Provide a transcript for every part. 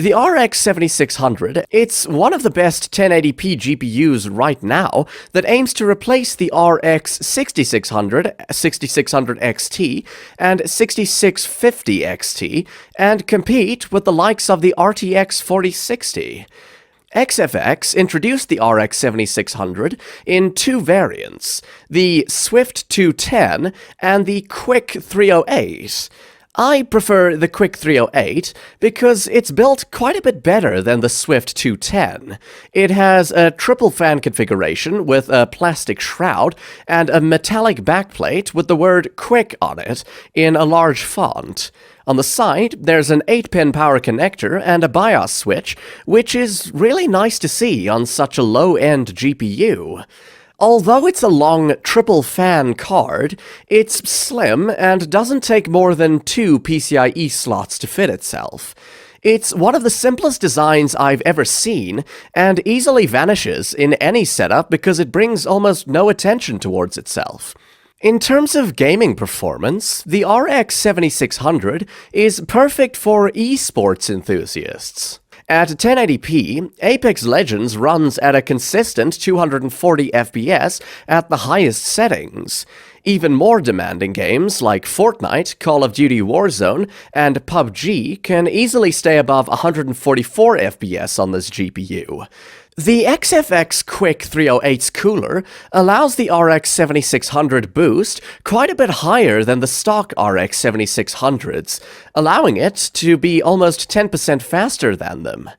The RX 7600, it's one of the best 1080p GPUs right now that aims to replace the RX 6600, 6600 XT, and 6650 XT, and compete with the likes of the RTX 4060. XFX introduced the RX 7600 in two variants, the Swift 210 and the QICK 308. I prefer the QICK 308 because it's built quite a bit better than the Swift 210. It has a triple fan configuration with a plastic shroud and a metallic backplate with the word QICK on it in a large font. On the side, there's an 8-pin power connector and a BIOS switch, which is really nice to see on such a low-end GPU. Although it's a long triple-fan card, it's slim and doesn't take more than 2 PCIe slots to fit itself. It's one of the simplest designs I've ever seen, and easily vanishes in any setup because it brings almost no attention towards itself. In terms of gaming performance, the RX 7600 is perfect for esports enthusiasts. At 1080p, Apex Legends runs at a consistent 240 FPS at the highest settings. Even more demanding games like Fortnite, Call of Duty Warzone, and PUBG can easily stay above 144 FPS on this GPU. The XFX QICK308's cooler allows the RX 7600 boost quite a bit higher than the stock RX 7600s, allowing it to be almost 10% faster than them.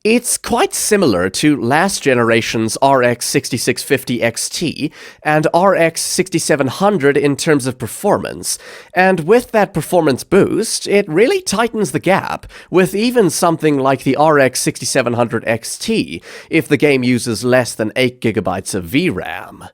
It's quite similar to last generation's RX 6650 XT and RX 6700 in terms of performance, and with that performance boost, it really tightens the gap with even something like the RX 6700 XT if the game uses less than 8GB of VRAM.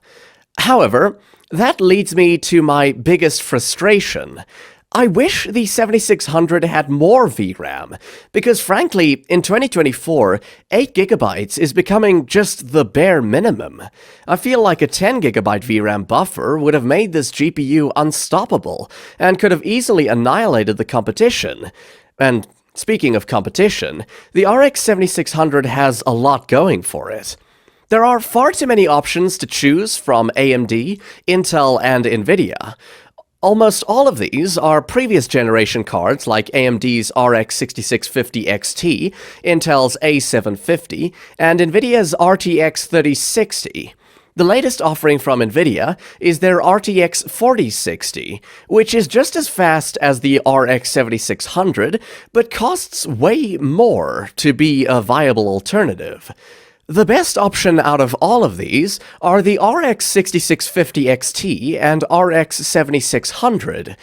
However, that leads me to my biggest frustration. I wish the 7600 had more VRAM, because frankly, in 2024, 8GB is becoming just the bare minimum. I feel like a 10GB VRAM buffer would have made this GPU unstoppable, and could have easily annihilated the competition. And speaking of competition, the RX 7600 has a lot going for it. There are far too many options to choose from AMD, Intel, and Nvidia. Almost all of these are previous generation cards like AMD's RX 6650 XT, Intel's A750, and Nvidia's RTX 3060. The latest offering from Nvidia is their RTX 4060, which is just as fast as the RX 7600, but costs way more to be a viable alternative. The best option out of all of these are the RX 6650 XT and RX 7600.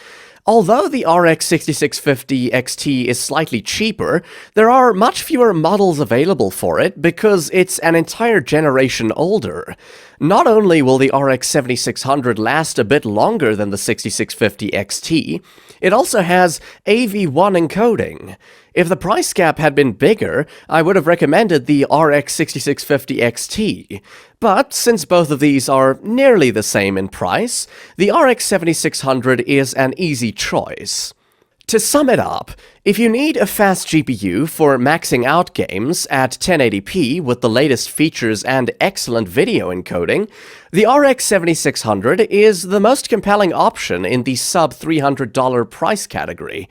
Although the RX 6650 XT is slightly cheaper, there are much fewer models available for it because it's an entire generation older. Not only will the RX 7600 last a bit longer than the 6650 XT, it also has AV1 encoding. If the price gap had been bigger, I would have recommended the RX 6650 XT. But since both of these are nearly the same in price, the RX 7600 is an easy choice. To sum it up, if you need a fast GPU for maxing out games at 1080p with the latest features and excellent video encoding, the RX 7600 is the most compelling option in the sub-$300 price category.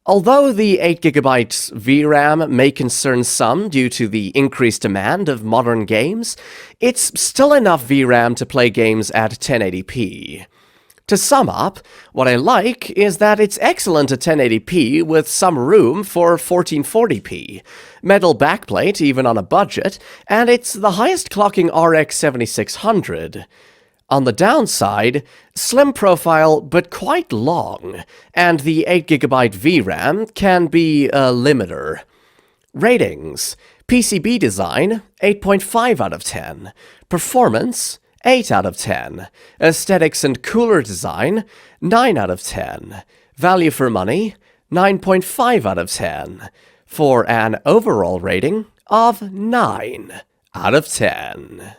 Although the 8GB VRAM may concern some due to the increased demand of modern games, it's still enough VRAM to play games at 1080p. To sum up, what I like is that it's excellent at 1080p with some room for 1440p, metal backplate even on a budget, and it's the highest clocking RX 7600. On the downside, slim profile but quite long, and the 8GB VRAM can be a limiter. Ratings: PCB design, 8.5 out of 10. Performance, 8 out of 10. Aesthetics and cooler design, 9 out of 10. Value for money, 9.5 out of 10. For an overall rating of 9 out of 10.